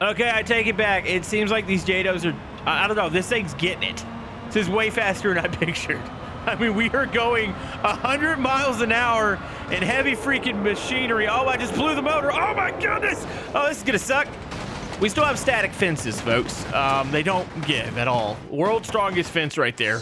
Okay, I take it back. It seems like these JATOs are, I don't know, this thing's getting it. This is way faster than I pictured. I mean, we are going 100 miles an hour in heavy freaking machinery. Oh, I just blew the motor. Oh my goodness. Oh, this is gonna suck. We still have static fences, folks. They don't give at all. World's strongest fence right there.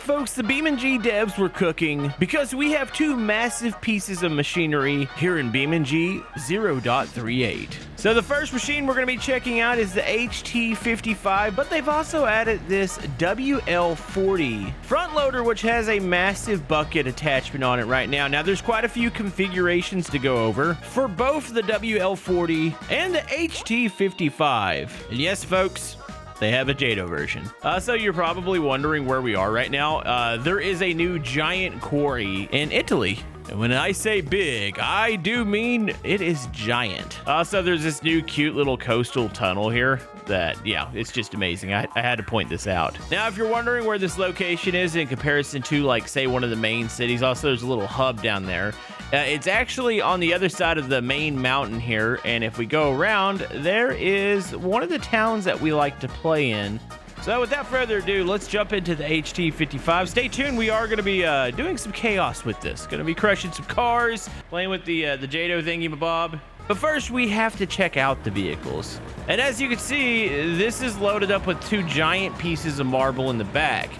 Folks, the BeamNG devs were cooking because we have two massive pieces of machinery here in BeamNG 0.38. So the first machine we're going to be checking out is the HT-55, but they've also added this WL-40 front loader, which has a massive bucket attachment on it right now. Now, there's quite a few configurations to go over for both the WL-40 and the HT-55. And yes, folks, they have a JATO version. So you're probably wondering where we are right now. There is a new giant quarry in Italy. And when I say big, I do mean it is giant. Also, there's this new cute little coastal tunnel here that, yeah, it's just amazing. I had to point this out. Now, if you're wondering where this location is in comparison to, like, say, one of the main cities, also there's a little hub down there. It's actually on the other side of the main mountain here, and if we go around, there is one of the towns that we like to play in. So without further ado, let's jump into the HT-55. Stay tuned. We are going to be doing some chaos with this. Going to be crushing some cars, playing with the JATO thingy-mabob. But first, we have to check out the vehicles. And as you can see, this is loaded up with two giant pieces of marble in the back.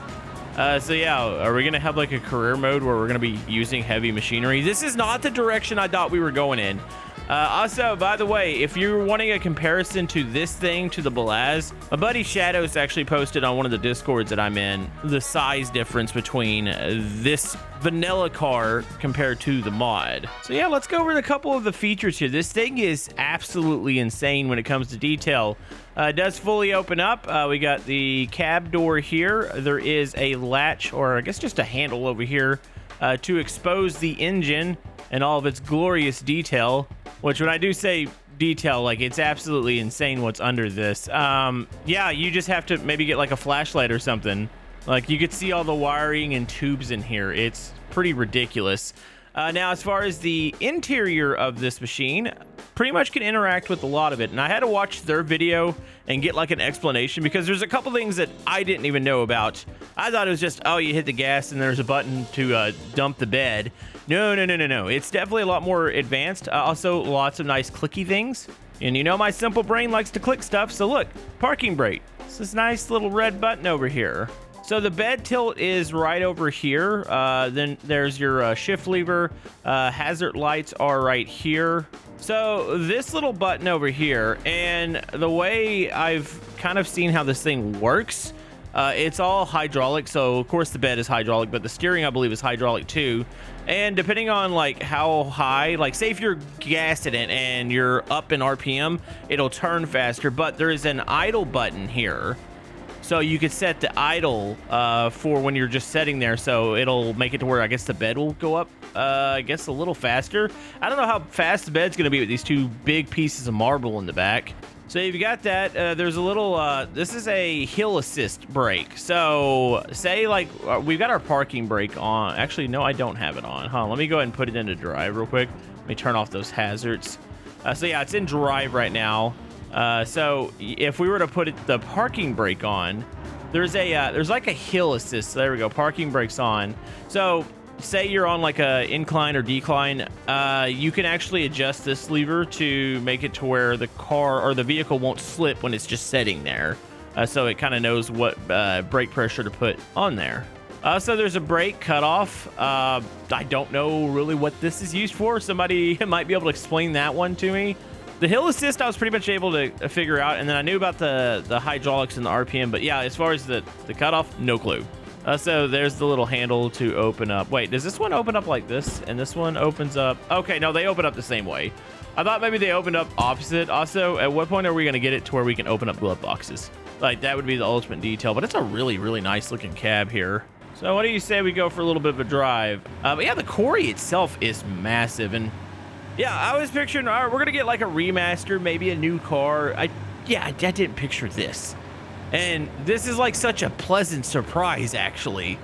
So yeah, are we going to have like a career mode where we're going to be using heavy machinery? This is not the direction I thought we were going in. Also, by the way, if you're wanting a comparison to this thing to the Belaz, my buddy Shadows actually posted on one of the Discords that I'm in the size difference between this vanilla car compared to the mod. So yeah, let's go over a couple of the features here. This thing is absolutely insane when it comes to detail. It does fully open up. We got the cab door here. There is a latch, or I guess just a handle over here to expose the engine and all of its glorious detail. Which, when I do say detail, like, it's absolutely insane what's under this. Yeah, you just have to maybe get like a flashlight or something. Like, you could see all the wiring and tubes in here. It's pretty ridiculous. Now, as far as the interior of this machine, pretty much can interact with a lot of it. And I had to watch their video and get like an explanation because there's a couple things that I didn't even know about. I thought it was just, oh, you hit the gas and there's a button to dump the bed. No. It's definitely a lot more advanced. Also, lots of nice clicky things. And you know my simple brain likes to click stuff. So look, parking brake. It's this nice little red button over here. So the bed tilt is right over here. Then there's your shift lever. Hazard lights are right here. So this little button over here, and the way I've kind of seen how this thing works, it's all hydraulic. So of course the bed is hydraulic, but the steering I believe is hydraulic too. And depending on like how high, like say if you're gassing it and you're up in RPM, it'll turn faster. But there is an idle button here. So you could set the idle for when you're just sitting there. So it'll make it to where I guess the bed will go up, I guess a little faster. I don't know how fast the bed's going to be with these two big pieces of marble in the back. So you've got that. There's a little, this is a hill assist brake. So say like we've got our parking brake on. Actually, no, I don't have it on. Let me go ahead and put it into drive real quick. Let me turn off those hazards. So yeah, it's in drive right now. So if we were to put the parking brake on, there's like a hill assist. So there we go. Parking brake's on. So say you're on like a incline or decline, you can actually adjust this lever to make it to where the car or the vehicle won't slip when it's just sitting there. So it kind of knows what brake pressure to put on there. So there's a brake cutoff. I don't know really what this is used for. Somebody might be able to explain that one to me. The hill assist I was pretty much able to figure out, and then I knew about the hydraulics and the RPM, but yeah, as far as the cutoff, no clue. So there's the little handle to open up. Wait, does this one open up like this? And this one opens up. Okay, no, they open up the same way. I thought maybe they opened up opposite. Also, at what point are we going to get it to where we can open up glove boxes? Like, that would be the ultimate detail, but it's a really, really nice looking cab here. So what do you say we go for a little bit of a drive? But yeah, the quarry itself is massive, and yeah, I was picturing, all right, we're going to get like a remaster, maybe a new car. I didn't picture this. And this is like such a pleasant surprise, actually.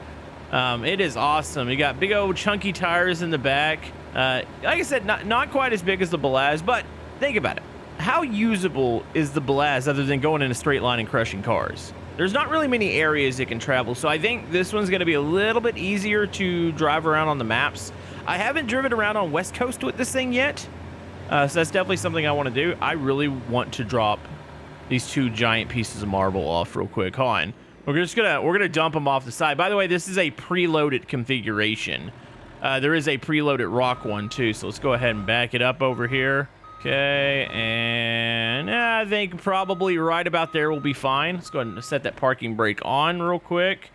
It is awesome. You got big old chunky tires in the back. Like I said, not quite as big as the Belaz, but think about it. How usable is the Belaz other than going in a straight line and crushing cars? There's not really many areas it can travel, so I think this one's going to be a little bit easier to drive around on the maps. I haven't driven around on West Coast with this thing yet, so that's definitely something I want to do. I really want to drop these 2 giant pieces of marble off real quick. Hold on. We're gonna dump them off the side. By the way, this is a preloaded configuration. There is a preloaded rock one too, so let's go ahead and back it up over here. Okay, and I think probably right about there will be fine. Let's go ahead and set that parking brake on real quick.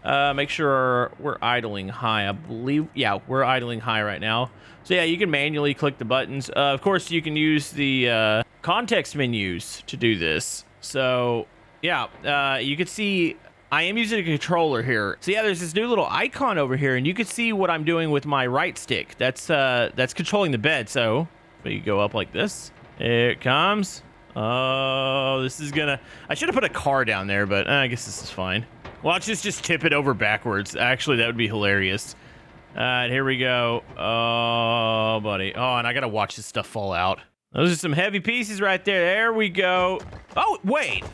Make sure we're idling high. I believe, yeah, we're idling high right now. So yeah, you can manually click the buttons. Of course, you can use the context menus to do this. So yeah, you can see I am using a controller here. So yeah, there's this new little icon over here, and you can see what I'm doing with my right stick. That's controlling the bed. So you go up like this. Here it comes. Oh, this is gonna... I should have put a car down there, but I guess this is fine. Watch this just tip it over backwards. Actually, that would be hilarious. Here we go. Oh, buddy. Oh, and I gotta watch this stuff fall out. Those are some heavy pieces right there. There we go. Oh, wait.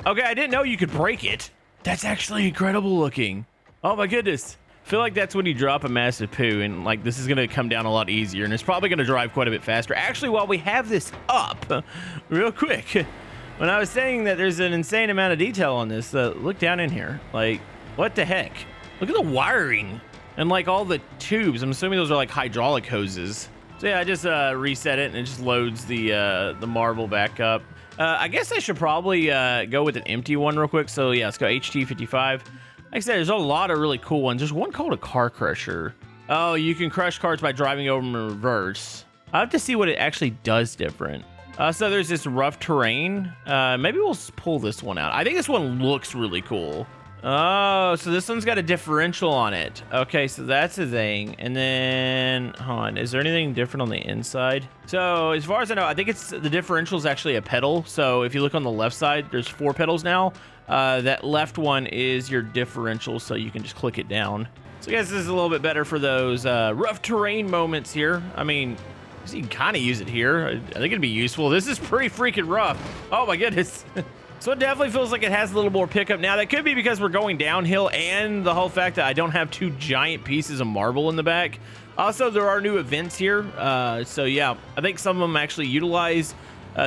Okay, I didn't know you could break it. That's actually incredible looking. Oh my goodness. I feel like that's when you drop a massive poo, and like this is gonna come down a lot easier, and it's probably gonna drive quite a bit faster. Actually, while we have this up real quick, when I was saying that there's an insane amount of detail on this, look down in here. Like, what the heck? Look at the wiring and like all the tubes. I'm assuming those are like hydraulic hoses. So yeah, I just reset it and it just loads the marble back up. I guess I should probably go with an empty one real quick. So yeah, let's go HT-55. Like I said, there's a lot of really cool ones. There's one called a car crusher. Oh, you can crush cars by driving over them in reverse. I have to see what it actually does different. So there's this rough terrain. Maybe we'll pull this one out. I think this one looks really cool. Oh, so this one's got a differential on it. Okay, so that's a thing. And then, hold on, is there anything different on the inside? So as far as I know, I think it's the differential is actually a pedal. So if you look on the left side, there's 4 pedals now. That left one is your differential, so you can just click it down. So I guess this is a little bit better for those rough terrain moments here. I mean, you can kind of use it here. I think it'd be useful. This is pretty freaking rough. Oh my goodness. So it definitely feels like it has a little more pickup. Now, that could be because we're going downhill and the whole fact that I don't have 2 giant pieces of marble in the back. Also, there are new events here. So yeah, I think some of them actually utilize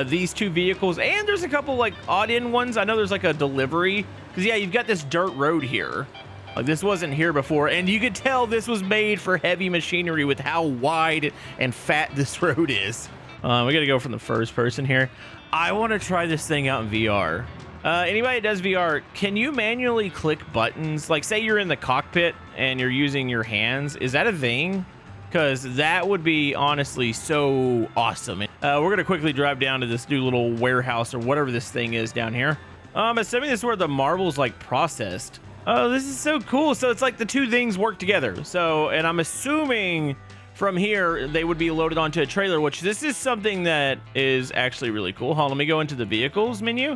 these 2 vehicles, and there's a couple like odd-in ones. I know there's like a delivery, because yeah, you've got this dirt road here. Like this wasn't here before, and you could tell this was made for heavy machinery with how wide and fat this road is. We gotta go from the first person here. I want to try this thing out in VR. Anybody that does VR, can you manually click buttons? Like say you're in the cockpit and you're using your hands. Is that a thing? Because that would be honestly so awesome. We're gonna quickly drive down to this new little warehouse or whatever this thing is down here. Assuming this is where the marble's like processed. Oh, this is so cool. So it's like the 2 things work together. So, and I'm assuming from here they would be loaded onto a trailer, which this is something that is actually really cool. Hold on, let me go into the vehicles menu.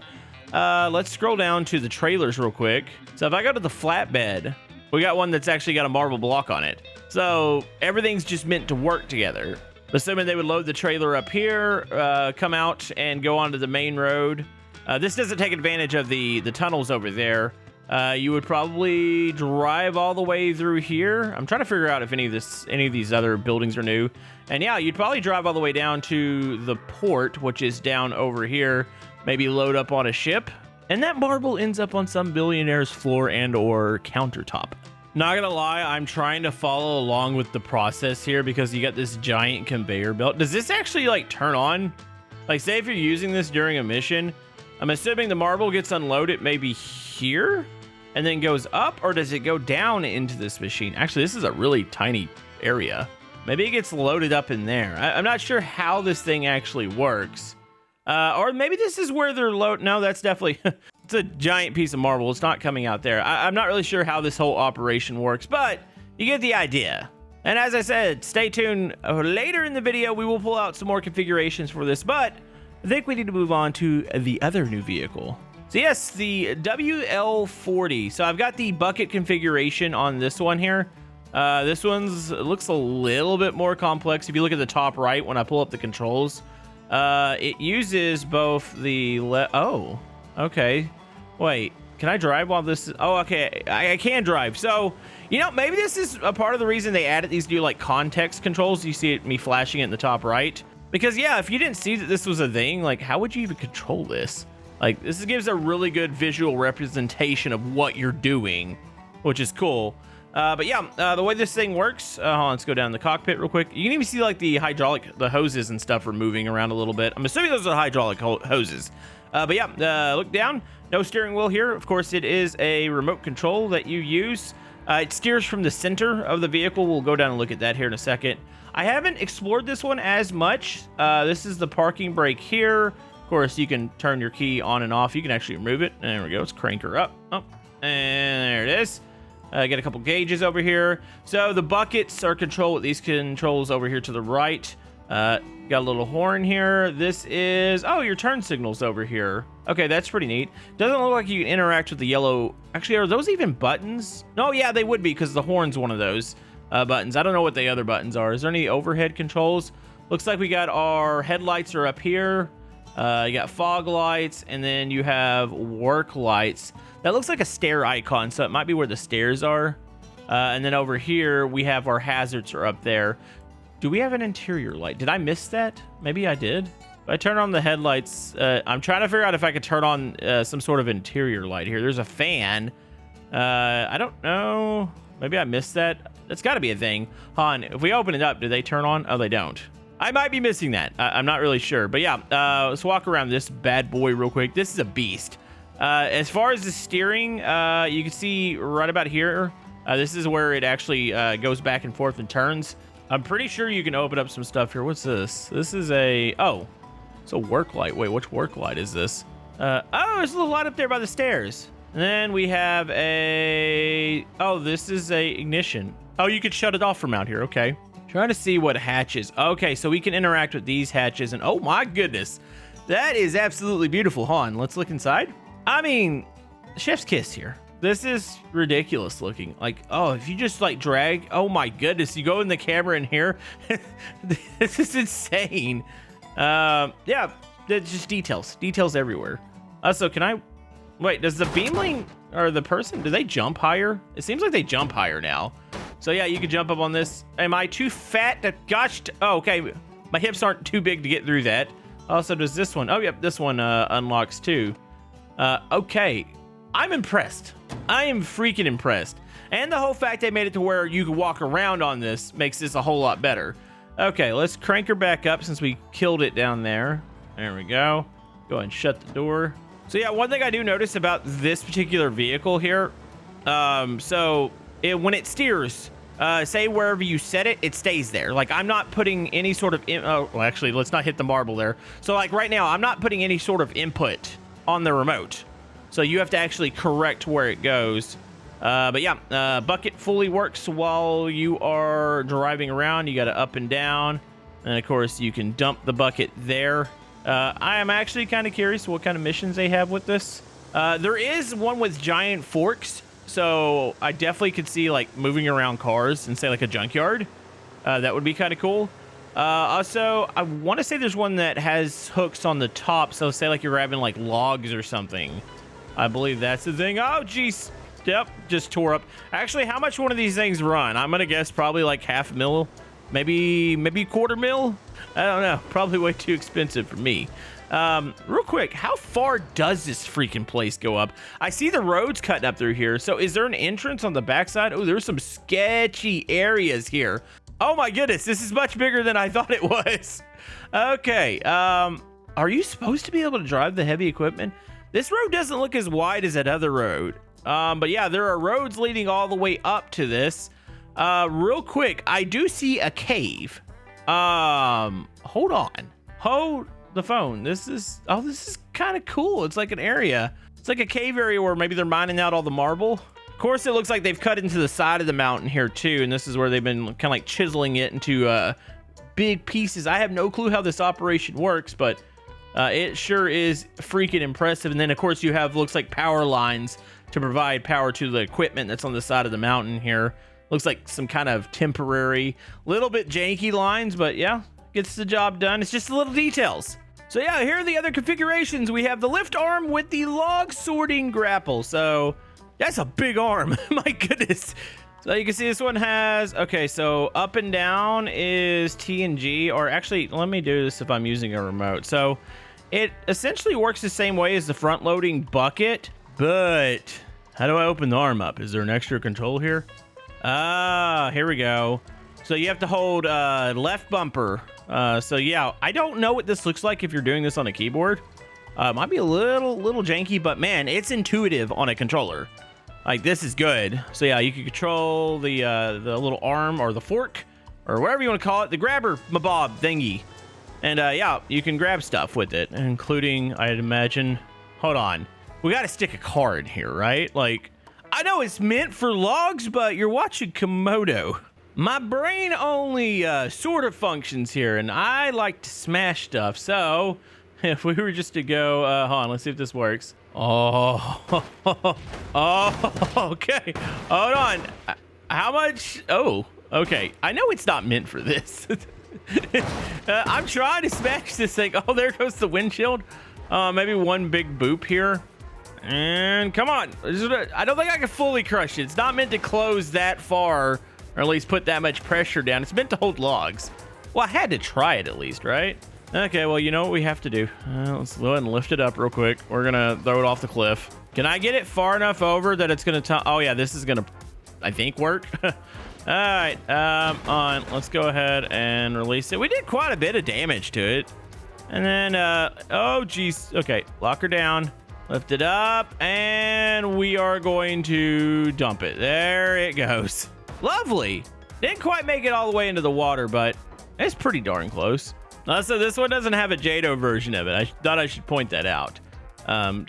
Let's scroll down to the trailers real quick. So if I go to the flatbed, we got one that's actually got a marble block on it. So everything's just meant to work together. Assuming they would load the trailer up here, come out and go onto the main road. This doesn't take advantage of the tunnels over there. You would probably drive all the way through here. I'm trying to figure out if any of these other buildings are new. And yeah, you'd probably drive all the way down to the port, which is down over here. Maybe load up on a ship. And that marble ends up on some billionaire's floor and or countertop. Not gonna lie, I'm trying to follow along with the process here because you got this giant conveyor belt. Does this actually like turn on? Like say if you're using this during a mission, I'm assuming the marble gets unloaded maybe here and then goes up, or does it go down into this machine? Actually, this is a really tiny area. Maybe it gets loaded up in there. I'm not sure how this thing actually works. Or maybe this is where they're load. No, that's definitely, it's a giant piece of marble. It's not coming out there. I'm not really sure how this whole operation works, but you get the idea. And as I said, stay tuned. Later in the video, we will pull out some more configurations for this, but I think we need to move on to the other new vehicle. So yes, the WL-40. So I've got the bucket configuration on this one here. This one's looks a little bit more complex. If you look at the top right, when I pull up the controls, it uses both the oh, okay. Wait, can I drive while this is... Oh, okay, I can drive. So, you know, maybe this is a part of the reason they added these new, like, context controls. You see me flashing it in the top right. Because, yeah, if you didn't see that this was a thing, like, how would you even control this? Like, this gives a really good visual representation of what you're doing, which is cool. But, yeah, the way this thing works... hold on, let's go down the cockpit real quick. You can even see, like, the hoses and stuff are moving around a little bit. I'm assuming those are hydraulic hoses. But, yeah, look down. No steering wheel here. Of course, it is a remote control that you use. It steers from the center of the vehicle. We'll go down and look at that here in a second. I haven't explored this one as much. This is the parking brake here. Of course, you can turn your key on and off. You can actually remove it. There we go. Let's crank her up. Oh, and there it is. Get a couple gauges over here. So the buckets are controlled with these controls over here to the right. Got a little horn here. This is... Oh, your turn signals over here. Okay, that's pretty neat. Doesn't look like you can interact with the yellow... Actually, are those even buttons? No, yeah, they would be because the horn's one of those buttons. I don't know what the other buttons are. Is there any overhead controls? Looks like we got our headlights are up here. You got fog lights, and then you have work lights. That looks like a stair icon, so it might be where the stairs are. And then over here, we have our hazards are up there. Do we have an interior light? Did I miss that? Maybe I did. If I turn on the headlights, I'm trying to figure out if I could turn on some sort of interior light here. There's a fan. I don't know. Maybe I missed that. That's got to be a thing. Han, if we open it up, do they turn on? Oh, they don't. I might be missing that. I'm not really sure. But yeah, let's walk around this bad boy real quick. This is a beast. As far as the steering, you can see right about here. This is where it actually goes back and forth and turns. I'm pretty sure you can open up some stuff here. What's this? This is a... Oh, it's a work light. Wait, which work light is this? Oh, there's a little light up there by the stairs. And then we have a... Oh, this is a ignition. Oh, you could shut it off from out here. Okay. Trying to see what hatches. Okay, so we can interact with these hatches. And oh my goodness. That is absolutely beautiful. Han, let's look inside. I mean, chef's kiss here. This is ridiculous looking. Like, oh, if you just like drag, oh my goodness, you go in the camera in here. This is insane. Yeah, it's just details everywhere. Also, can I, wait, does the Beamling or the person, do they jump higher? It seems like they jump higher now. So yeah, you can jump up on this. Am I too fat to, gosh, oh, okay. My hips aren't too big to get through that. Also, does this one, oh yep, this one unlocks too. Okay, I'm impressed. I am freaking impressed. And the whole fact they made it to where you can walk around on this makes this a whole lot better. Okay, let's crank her back up since we killed it down there. There we go. Go ahead and shut the door. So yeah, one thing I do notice about this particular vehicle here, so when it steers, say wherever you set it, it stays there. Like I'm not putting any sort of, well actually, let's not hit the marble there. So like right now, I'm not putting any sort of input on the remote. So you have to actually correct where it goes. But yeah, bucket fully works while you are driving around. You got to up and down. And of course, you can dump the bucket there. I am actually kind of curious what kind of missions they have with this. There is one with giant forks. So I definitely could see like moving around cars and say like a junkyard. That would be kind of cool. Also, I want to say there's one that has hooks on the top. So say like you're grabbing like logs or something. I believe that's the thing. Oh, geez. Yep, just tore up. Actually, how much one of these things run? I'm going to guess probably like $500,000. Maybe $250,000. I don't know. Probably way too expensive for me. Real quick, how far does this freaking place go up? I see the roads cutting up through here. So is there an entrance on the backside? Oh, there's some sketchy areas here. Oh my goodness, this is much bigger than I thought it was. Okay, are you supposed to be able to drive the heavy equipment? This road doesn't look as wide as that other road. But yeah, there are roads leading all the way up to this. Real quick, I do see a cave. Hold on. Hold the phone. This is kind of cool. It's like an area. It's like a cave area where maybe they're mining out all the marble. Of course, it looks like they've cut into the side of the mountain here too. And this is where they've been kind of like chiseling it into big pieces. I have no clue how this operation works, but It sure is freaking impressive. And then of course you have, looks like, power lines to provide power to the equipment that's on the side of the mountain here. Looks like some kind of temporary, little bit janky lines, but yeah, gets the job done. It's just the little details. So yeah, here are the other configurations. We have the lift arm with the log sorting grapple. So that's a big arm. My goodness. So you can see this one has, okay, so up and down is T and G, or actually, let me do this if I'm using a remote. So it essentially works the same way as the front loading bucket, but how do I open the arm up? Is there an extra control here? Ah, here we go. So you have to hold left bumper. So yeah, I don't know what this looks like if you're doing this on a keyboard. It might be a little janky, but man, it's intuitive on a controller. Like, this is good. So yeah, you can control the little arm or the fork or whatever you want to call it, the grabber mabob thingy. And yeah, you can grab stuff with it, including, I'd imagine, hold on. We got to stick a card here, right? Like, I know it's meant for logs, but you're watching Camodo. My brain only sort of functions here, and I like to smash stuff. So if we were just to go, hold on, let's see if this works. Oh, oh, okay. Hold on. How much? Oh, okay. I know it's not meant for this. I'm trying to smash this thing. Oh, there goes the windshield. Maybe one big boop here. And come on. I don't think I can fully crush it. It's not meant to close that far, or at least put that much pressure down. It's meant to hold logs. Well, I had to try it at least, right? Okay, well, you know what we have to do. Let's go ahead and lift it up real quick. We're gonna throw it off the cliff. Can I get it far enough over that it's gonna oh yeah, this is gonna, I think, work. All right, let's go ahead and release it. We did quite a bit of damage to it. And then, oh geez, okay, lock her down, lift it up, and we are going to dump it. There it goes. Lovely. Didn't quite make it all the way into the water, but it's pretty darn close. So this one doesn't have a JADO version of it. I thought I should point that out.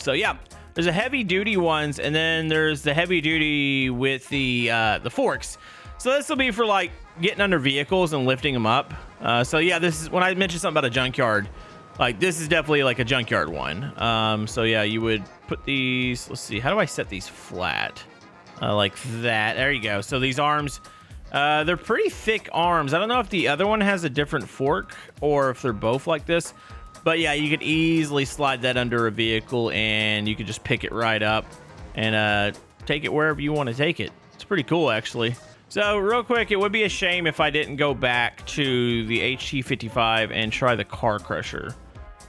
So yeah, there's a heavy duty ones, and then there's the heavy duty with the forks. So this will be for like getting under vehicles and lifting them up. So yeah, this is when I mentioned something about a junkyard. Like, this is definitely like a junkyard one. So yeah, you would put these, let's see, how do I set these flat? Like that, there you go. So these arms, they're pretty thick arms. I don't know if the other one has a different fork or if they're both like this, but yeah, you could easily slide that under a vehicle and you could just pick it right up and take it wherever you want to take it. It's pretty cool, actually. So real quick, it would be a shame if I didn't go back to the HT-55 and try the car crusher.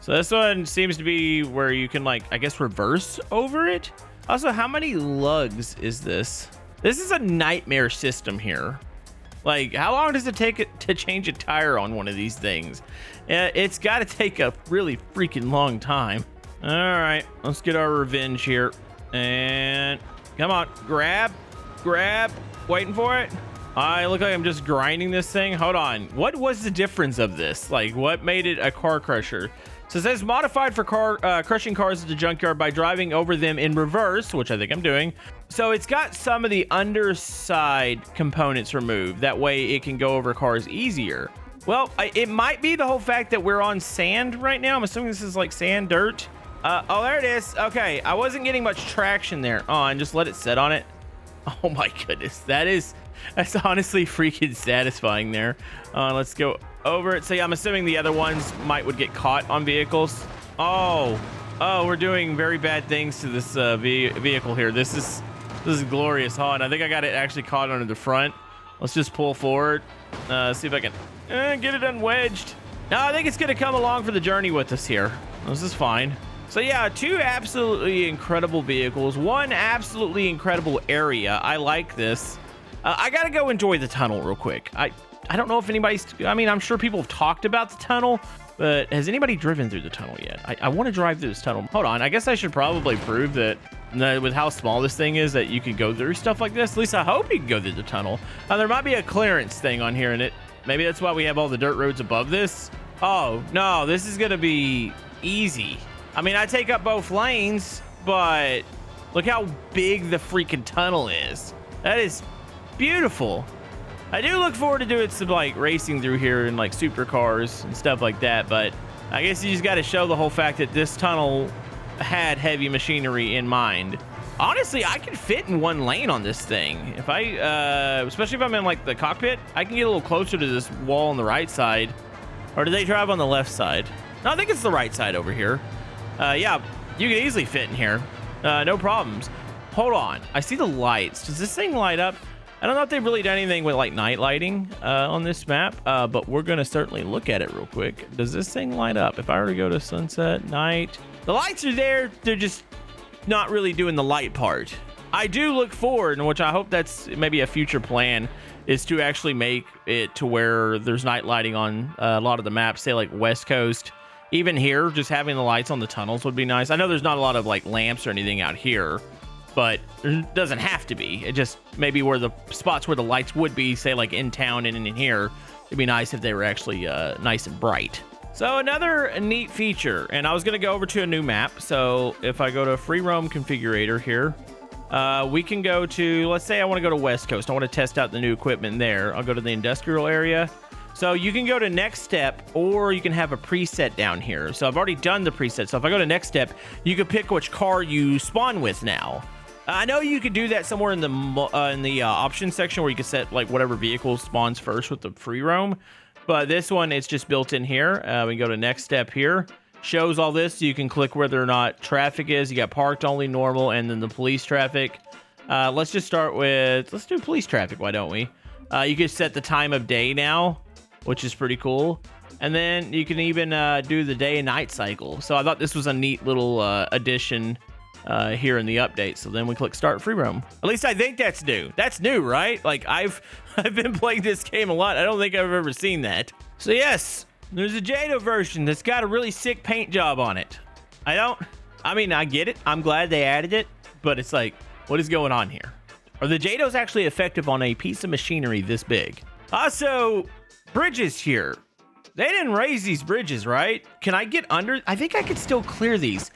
So this one seems to be where you can, like, I guess, reverse over it. Also, how many lugs is this? This is a nightmare system here. Like, how long does it take it to change a tire on one of these things? It's got to take a really freaking long time. All right, let's get our revenge here. And come on, grab. Waiting for it. I look like I'm just grinding this thing. Hold on. What was the difference of this? Like, what made it a car crusher? So it says modified for crushing cars at the junkyard by driving over them in reverse, which I think I'm doing. So it's got some of the underside components removed. That way it can go over cars easier. Well, it might be the whole fact that we're on sand right now. I'm assuming this is like sand, dirt. Oh, there it is. Okay, I wasn't getting much traction there. Oh, and just let it set on it. Oh my goodness, that's honestly freaking satisfying there. Let's go over it. So yeah, I'm assuming the other ones would get caught on vehicles. Oh, we're doing very bad things to this vehicle here. This is glorious. Hold on, I think I got it actually caught under the front. Let's just pull forward. See if I can get it unwedged. No, I think it's gonna come along for the journey with us here. This is fine. So yeah, two absolutely incredible vehicles, one absolutely incredible area. I like this. I gotta go enjoy the tunnel real quick. I don't know if anybody's, I mean, I'm sure people have talked about the tunnel, but has anybody driven through the tunnel yet? I want to drive through this tunnel. Hold on, I guess I should probably prove that with how small this thing is that you can go through stuff like this. At least I hope you can go through the tunnel. There might be a clearance thing on here in it. Maybe that's why we have all the dirt roads above this. Oh, no, this is gonna be easy. I mean, I take up both lanes, but look how big the freaking tunnel is. That is beautiful. I do look forward to doing some like racing through here in like supercars and stuff like that, but I guess you just got to show the whole fact that this tunnel had heavy machinery in mind. Honestly, I can fit in one lane on this thing. If I, especially if I'm in like the cockpit, I can get a little closer to this wall on the right side. Or do they drive on the left side? No, I think it's the right side over here. Yeah, you can easily fit in here. No problems. Hold on. I see the lights. Does this thing light up? I don't know if they've really done anything with like night lighting on this map, but we're going to certainly look at it real quick. Does this thing light up? If I were to go to sunset, night, the lights are there. They're just not really doing the light part. I do look forward, and which I hope that's maybe a future plan, is to actually make it to where there's night lighting on a lot of the maps, say like West Coast. Even here, just having the lights on the tunnels would be nice. I know there's not a lot of like lamps or anything out here, but it doesn't have to be. It just maybe where the spots where the lights would be, say like in town and in here, it'd be nice if they were actually nice and bright. So another neat feature, and I was going to go over to a new map. So if I go to free roam configurator here, we can go to, let's say I want to go to West Coast. I want to test out the new equipment there. I'll go to the industrial area. So you can go to next step, or you can have a preset down here. So I've already done the preset. So if I go to next step, you can pick which car you spawn with now. I know you could do that somewhere in the options section where you can set like whatever vehicle spawns first with the free roam. But this one, it's just built in here. We can go to next step here. Shows all this. So you can click whether or not traffic is. You got parked only, normal, and then the police traffic. Let's just start with, let's do police traffic. Why don't we? You can set the time of day now, which is pretty cool. And then you can even do the day and night cycle. So I thought this was a neat little addition here in the update. So then we click start free roam. At least I think that's new. That's new, right? Like I've been playing this game a lot. I don't think I've ever seen that. So yes, there's a Jado version that's got a really sick paint job on it. I mean, I get it. I'm glad they added it, but it's like, what is going on here? Are the Jados actually effective on a piece of machinery this big? Also, bridges here. They didn't raise these bridges, right? Can I get under? I think I could still clear these.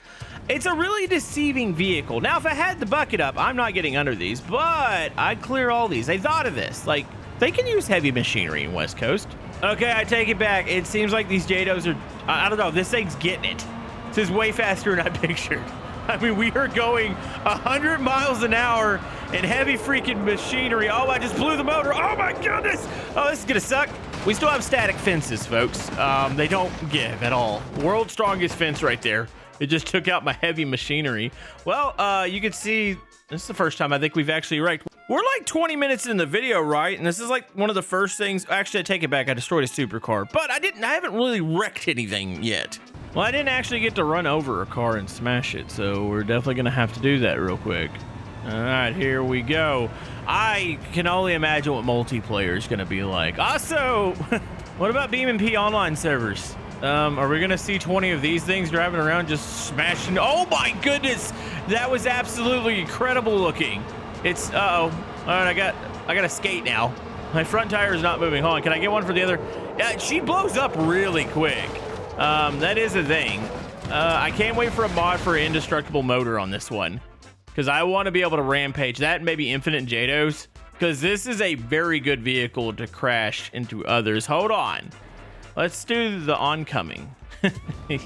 It's a really deceiving vehicle. Now, if I had the bucket up, I'm not getting under these, but I'd clear all these. They thought of this. Like, they can use heavy machinery in West Coast. Okay, I take it back. It seems like these Jados are, I don't know, this thing's getting it. This is way faster than I pictured. I mean, we are going 100 miles an hour in heavy freaking machinery. Oh, I just blew the motor. Oh my goodness. Oh, this is gonna suck. We still have static fences, folks. They don't give at all. World's strongest fence right there. It just took out my heavy machinery. Well, you can see, this is the first time I think we've actually wrecked. We're like 20 minutes in the video, right? And this is like one of the first things. Actually, I take it back. I destroyed a supercar, but I haven't really wrecked anything yet. Well, I didn't actually get to run over a car and smash it, so we're definitely gonna have to do that real quick. All right, here we go. I can only imagine what multiplayer is gonna be like. Also, what about BeamNG online servers? Are we gonna see 20 of these things driving around just smashing? Oh my goodness, that was absolutely incredible looking. It's, all right, I got a skate now. My front tire is not moving. Hold on, can I get one for the other? Yeah, she blows up really quick. That is a thing. I can't wait for a mod for an indestructible motor on this one, because I want to be able to rampage that and maybe infinite Jados, because this is a very good vehicle to crash into others. Hold on. Let's do the oncoming.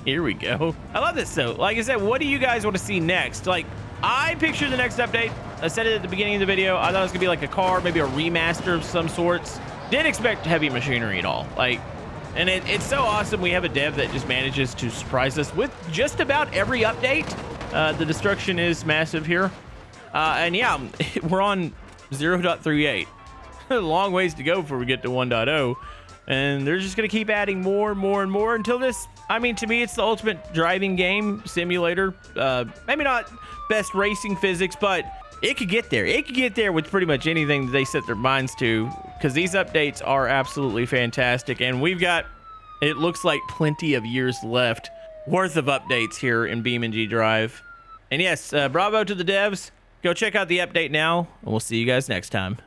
Here we go. I love this though. Like I said, what do you guys want to see next? Like, I picture the next update. I said it at the beginning of the video. I thought it was gonna be like a car, maybe a remaster of some sorts. Didn't expect heavy machinery at all. Like, and it's so awesome we have a dev that just manages to surprise us with just about every update. The destruction is massive here. And yeah, we're on 0.38. A long ways to go before we get to 1.0. And they're just going to keep adding more and more and more until this, I mean, to me, it's the ultimate driving game simulator. Maybe not best racing physics, but it could get there. It could get there with pretty much anything that they set their minds to, because these updates are absolutely fantastic. And we've got, it looks like, plenty of years left worth of updates here in BeamNG Drive. And yes, bravo to the devs. Go check out the update now, and we'll see you guys next time.